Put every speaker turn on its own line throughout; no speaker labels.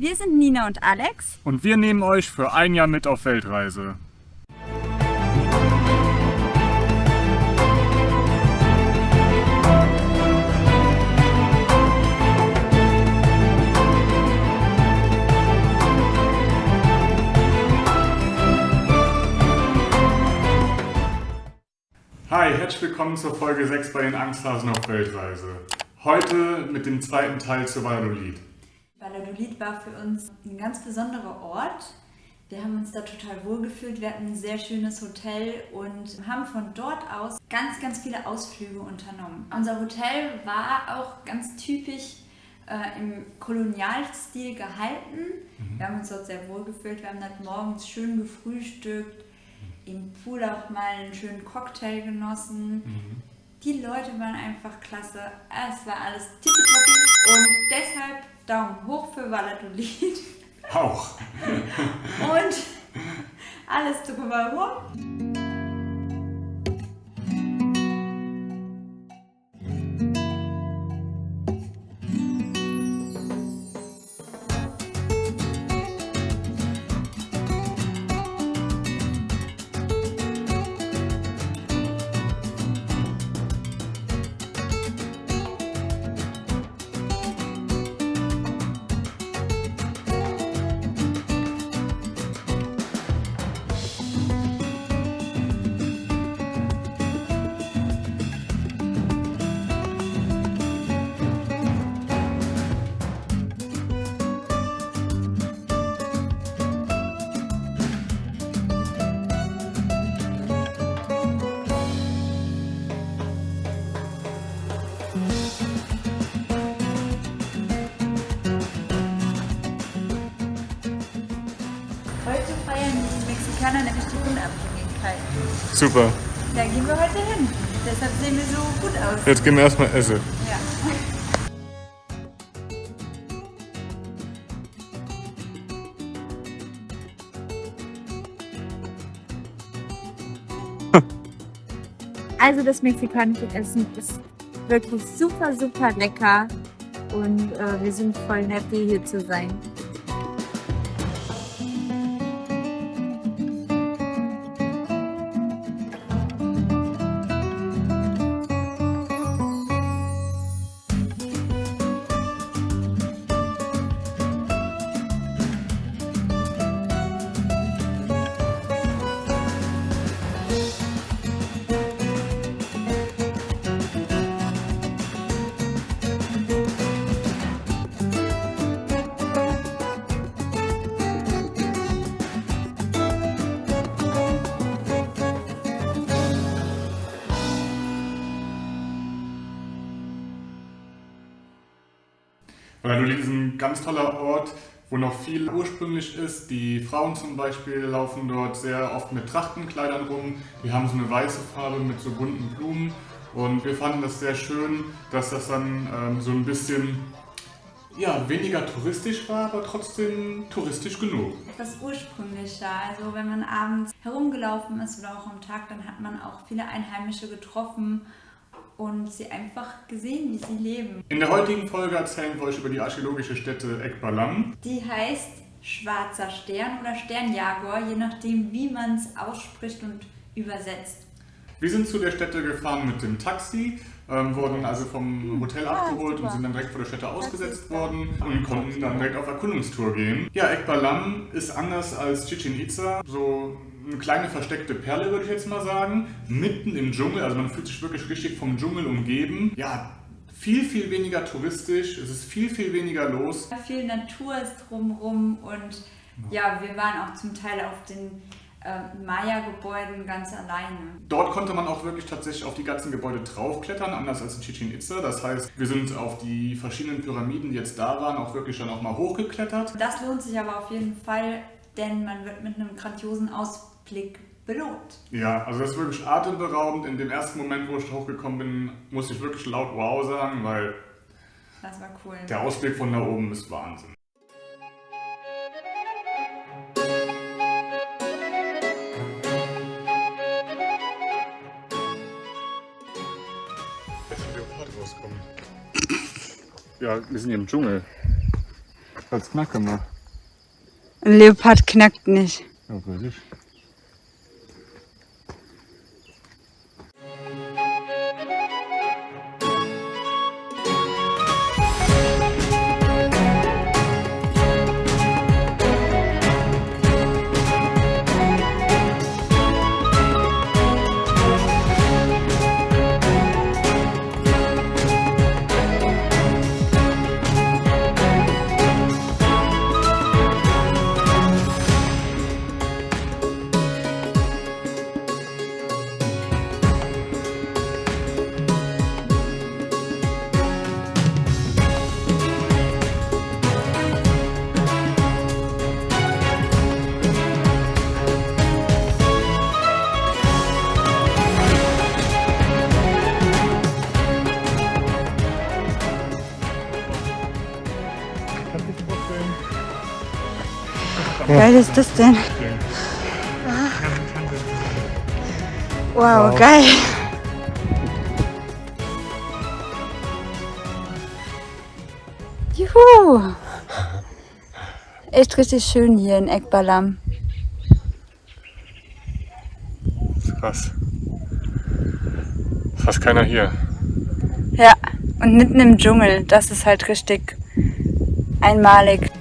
Wir sind Nina und Alex.
Und wir nehmen euch für ein Jahr mit auf Weltreise. Hi, herzlich willkommen zur Folge 6 bei den Angsthasen auf Weltreise. Heute mit dem zweiten Teil zu Valladolid.
Valladolid war für uns ein ganz besonderer Ort. Wir haben uns da total wohlgefühlt. Wir hatten ein sehr schönes Hotel und haben von dort aus ganz viele Ausflüge unternommen. Unser Hotel war auch ganz typisch im Kolonialstil gehalten. Wir haben uns dort sehr wohlgefühlt. Wir haben dort morgens schön gefrühstückt, im Pool auch mal einen schönen Cocktail genossen. Die Leute waren einfach klasse. Es war alles tippitoppi und deshalb Daumen hoch für Valladolid.
Auch.
Und alles drumherum. Heute feiern die Mexikaner nämlich die Unabhängigkeit.
Super.
Da gehen wir heute hin. Deshalb sehen wir so gut aus.
Jetzt gehen wir erstmal essen.
Ja. Also das mexikanische Essen ist wirklich super lecker und wir sind voll happy hier zu sein.
Valladolid ist ein ganz toller Ort, wo noch viel ursprünglich ist. Die Frauen zum Beispiel laufen dort sehr oft mit Trachtenkleidern rum. Die haben so eine weiße Farbe mit so bunten Blumen. Und wir fanden das sehr schön, dass das dann so ein bisschen weniger touristisch war, aber trotzdem touristisch genug.
Etwas ursprünglicher. Also wenn man abends herumgelaufen ist oder auch am Tag, dann hat man auch viele Einheimische getroffen und sie einfach gesehen, wie sie leben.
In der heutigen Folge erzählen wir euch über die archäologische Stätte Ekbalam.
Die heißt Schwarzer Stern oder Sternjagor, je nachdem wie man es ausspricht und übersetzt.
Wir sind zu der Stätte gefahren mit dem Taxi, wurden also vom Hotel abgeholt
super.
und sind dann direkt vor der Stätte ausgesetzt worden und konnten dann direkt auf Erkundungstour gehen. Ja, Ekbalam ist anders als Chichén Itzá so eine kleine versteckte Perle, würde ich jetzt mal sagen, mitten im Dschungel, also man fühlt sich wirklich richtig vom Dschungel umgeben. Ja, viel weniger touristisch, es ist viel weniger los.
Viel Natur ist drumherum und ja, wir waren auch zum Teil auf den Maya-Gebäuden ganz alleine.
Dort konnte man auch wirklich tatsächlich auf die ganzen Gebäude draufklettern, anders als in Chichén Itzá. Das heißt, wir sind auf die verschiedenen Pyramiden, die jetzt da waren, auch wirklich dann auch mal hochgeklettert.
Das lohnt sich aber auf jeden Fall, denn man wird mit einem grandiosen Ausblick belohnt.
Ja, also das ist wirklich atemberaubend. In dem ersten Moment, wo ich hochgekommen bin, musste ich wirklich laut wow sagen, weil
das war cool.
Der Ausblick von da oben ist Wahnsinn. Ja, wir sind hier im Dschungel. Als Knacke mal.
Ein Leopard knackt nicht.
Ja, wirklich.
Wie geil ist das denn? Wow, geil. Juhu. Echt richtig schön hier in Ekbalam.
Krass. Fast keiner hier.
Ja, und mitten im Dschungel. Das ist halt richtig einmalig.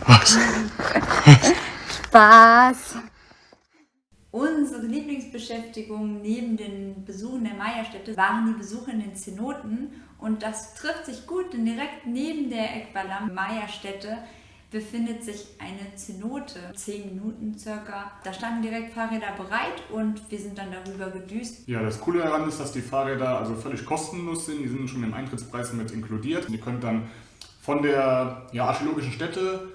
Was?
Spaß! Unsere Lieblingsbeschäftigung neben den Besuchen der Maya-Stätte waren die Besuche in den Zenoten. Und das trifft sich gut, denn direkt neben der Ekbalam Maya-Stätte befindet sich eine Zenote, 10 Minuten circa. Da standen direkt Fahrräder bereit und wir sind dann darüber gedüst.
Ja, das Coole daran ist, dass die Fahrräder also völlig kostenlos sind. Die sind schon im Eintrittspreis mit inkludiert. Ihr könnt dann von der archäologischen Stätte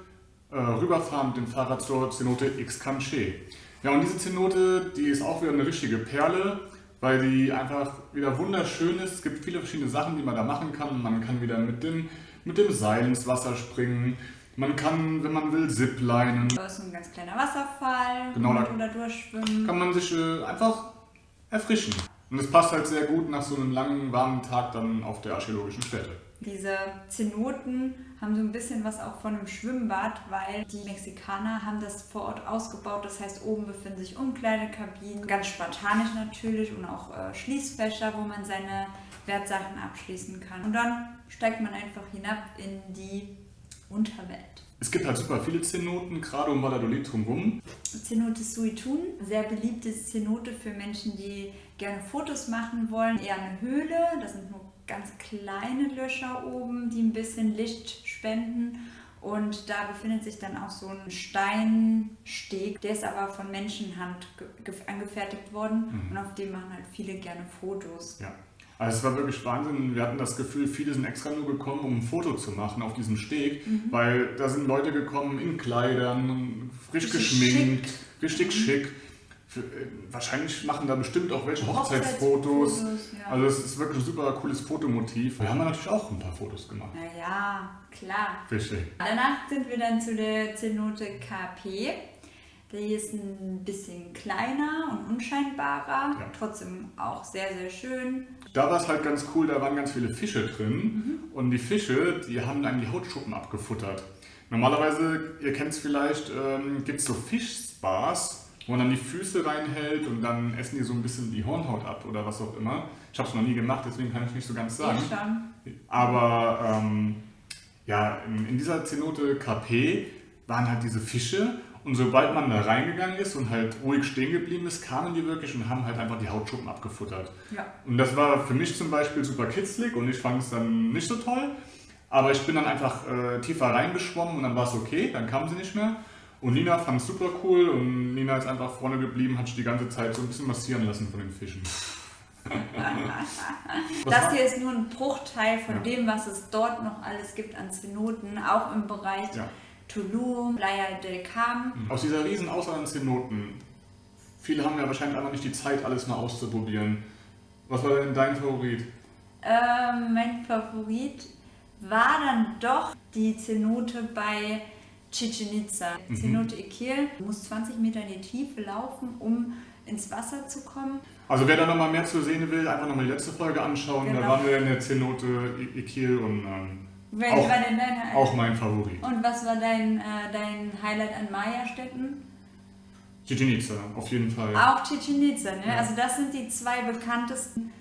rüberfahren mit dem Fahrrad zur Zenote Xcanché. Ja, und diese Zenote, die ist auch wieder eine richtige Perle, weil die einfach wieder wunderschön ist. Es gibt viele verschiedene Sachen, die man da machen kann. Man kann wieder mit dem Seil ins Wasser springen. Man kann, wenn man will, ziplinen.
Da ist ein ganz kleiner Wasserfall,
genau,
oder durchschwimmen.
Kann man sich einfach erfrischen. Und es passt halt sehr gut nach so einem langen, warmen Tag dann auf der archäologischen Stätte.
Diese Zenoten haben so ein bisschen was auch von einem Schwimmbad, weil die Mexikaner haben das vor Ort ausgebaut. Das heißt, oben befinden sich Umkleidekabinen, ganz spartanisch natürlich, und auch Schließfächer, wo man seine Wertsachen abschließen kann. Und dann steigt man einfach hinab in die Unterwelt.
Es gibt halt super viele Zenoten, gerade um Valladolid drumherum.
Cenote Suitun, sehr beliebte Zenote für Menschen, die gerne Fotos machen wollen. Eher eine Höhle, das sind nur ganz kleine Löcher oben, die ein bisschen Licht spenden. Und da befindet sich dann auch so ein Steinsteg, der ist aber von Menschenhand angefertigt worden und auf dem machen halt viele gerne Fotos.
Ja. Also es war wirklich Wahnsinn. Wir hatten das Gefühl, viele sind extra nur gekommen, um ein Foto zu machen auf diesem Steg, weil da sind Leute gekommen in Kleidern, frisch geschminkt, richtig schick. Wahrscheinlich machen da bestimmt auch welche Hochzeitsfotos.
Ja.
Also es ist wirklich ein super cooles Fotomotiv. Wir haben natürlich auch ein paar Fotos gemacht.
Naja, klar.
Richtig.
Danach sind wir dann zu der Zenote KP. Die ist ein bisschen kleiner und unscheinbarer, trotzdem auch sehr, sehr schön.
Da war es halt ganz cool, da waren ganz viele Fische drin und die Fische, die haben einem die Hautschuppen abgefuttert. Normalerweise, ihr kennt es vielleicht, gibt es so Fischspas, wo man dann die Füße reinhält und dann essen die so ein bisschen die Hornhaut ab oder was auch immer. Ich habe es noch nie gemacht, deswegen kann ich nicht so ganz sagen.
Ich schon.
Aber in dieser Cenote KP waren halt diese Fische. Und sobald man da reingegangen ist und halt ruhig stehen geblieben ist, kamen die wirklich und haben halt einfach die Hautschuppen abgefuttert.
Ja.
Und das war für mich zum Beispiel super kitzlig und ich fand es dann nicht so toll. Aber ich bin dann einfach tiefer reingeschwommen und dann war es okay, dann kamen sie nicht mehr. Und Nina fand es super cool und Nina ist einfach vorne geblieben, hat sich die ganze Zeit so ein bisschen massieren lassen von den Fischen.
Das hier ist nur ein Bruchteil von dem, was es dort noch alles gibt an Zenoten, auch im Bereich Tulum, Playa del Carmen.
Aus dieser riesen Auswahl an Zenoten viele haben ja wahrscheinlich einfach nicht die Zeit, alles mal auszuprobieren. Was war denn dein Favorit?
Mein Favorit war dann doch die Cenote bei Chichén Itzá. Cenote Iquil. Du musst 20 Meter in die Tiefe laufen, um ins Wasser zu kommen.
Also wer da nochmal mehr zu sehen will, einfach nochmal die letzte Folge anschauen.
Genau.
Da waren wir in der Cenote Iquil und
Welches war denn dein Highlight?
auch mein Favorit.
Und was war dein Highlight an Maya-Städten?
Chichén Itzá, auf jeden Fall.
Auch Chichén Itzá, ne?
Ja.
Also das sind die 2 bekanntesten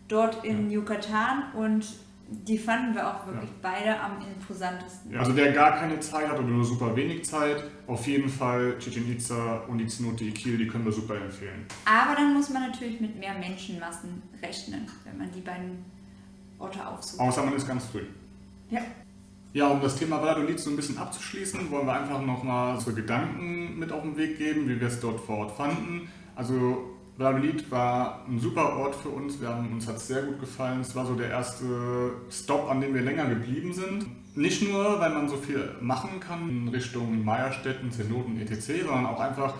dort in Yucatan und die fanden wir auch wirklich beide am imposantesten.
Ja, also wer gar keine Zeit hat oder nur super wenig Zeit, auf jeden Fall Chichén Itzá und die Cenote Iquil, die können wir super empfehlen.
Aber dann muss man natürlich mit mehr Menschenmassen rechnen, wenn man die beiden Orte aufsucht.
Außer man ist ganz früh.
Ja.
Ja, um das Thema Valladolid so ein bisschen abzuschließen, wollen wir einfach nochmal unsere Gedanken mit auf den Weg geben, wie wir es dort vor Ort fanden. Also Valladolid war ein super Ort für uns, uns hat es sehr gut gefallen. Es war so der erste Stop, an dem wir länger geblieben sind. Nicht nur, weil man so viel machen kann in Richtung Maya-Städten, Cenoten, etc., sondern auch einfach,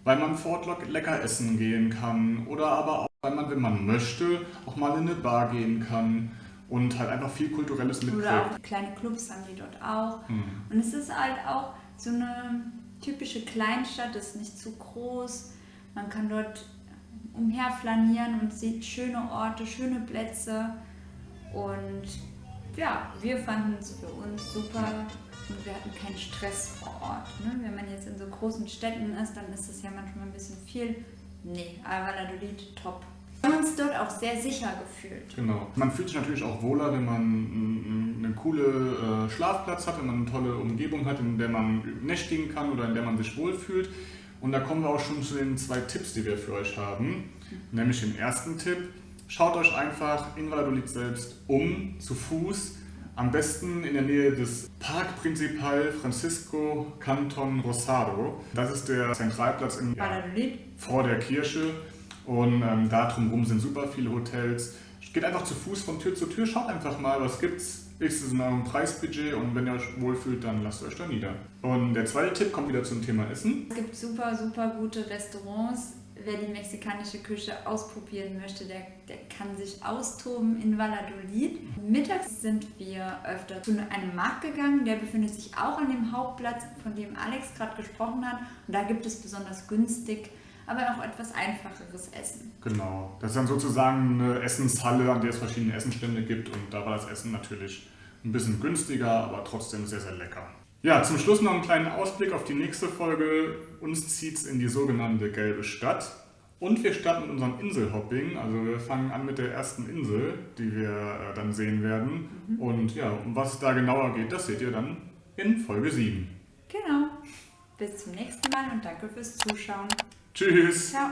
weil man vor Ort lecker essen gehen kann oder aber auch, weil man, wenn man möchte, auch mal in eine Bar gehen kann. Und halt einfach viel Kulturelles mitkriegt.
Oder auch kleine Clubs haben die dort auch. Und es ist halt auch so eine typische Kleinstadt, ist nicht zu groß. Man kann dort umherflanieren und sieht schöne Orte, schöne Plätze. Und ja, wir fanden es für uns super. Und wir hatten keinen Stress vor Ort. Ne? Wenn man jetzt in so großen Städten ist, dann ist es ja manchmal ein bisschen viel. Nee, aber Valladolid top. Wir haben uns dort auch sehr sicher gefühlt.
Genau. Man fühlt sich natürlich auch wohler, wenn man einen coolen Schlafplatz hat, wenn man eine tolle Umgebung hat, in der man nächtigen kann oder in der man sich wohlfühlt. Und da kommen wir auch schon zu den 2 Tipps, die wir für euch haben. Nämlich den ersten Tipp: Schaut euch einfach in Valladolid selbst zu Fuß. Am besten in der Nähe des Park Principal Francisco Canton Rosado. Das ist der Zentralplatz in
Valladolid.
Vor der Kirche. Und da drumherum sind super viele Hotels. Geht einfach zu Fuß von Tür zu Tür, schaut einfach mal, was gibt's. Ist es in eurem Preisbudget und wenn ihr euch wohlfühlt, dann lasst euch da nieder. Und der zweite Tipp kommt wieder zum Thema Essen.
Es gibt super, super gute Restaurants. Wer die mexikanische Küche ausprobieren möchte, der kann sich austoben in Valladolid. Mittags sind wir öfter zu einem Markt gegangen, der befindet sich auch an dem Hauptplatz, von dem Alex gerade gesprochen hat. Und da gibt es besonders günstig, aber auch etwas einfacheres Essen.
Genau, das ist dann sozusagen eine Essenshalle, an der es verschiedene Essenstände gibt und da war das Essen natürlich ein bisschen günstiger, aber trotzdem sehr, sehr lecker. Ja, zum Schluss noch einen kleinen Ausblick auf die nächste Folge. Uns zieht's in die sogenannte Gelbe Stadt und wir starten mit unserem Inselhopping. Also wir fangen an mit der ersten Insel, die wir dann sehen werden. Und ja, um was es da genauer geht, das seht ihr dann in Folge 7.
Genau. Bis zum nächsten Mal und danke fürs Zuschauen.
Tschüss!
Ciao!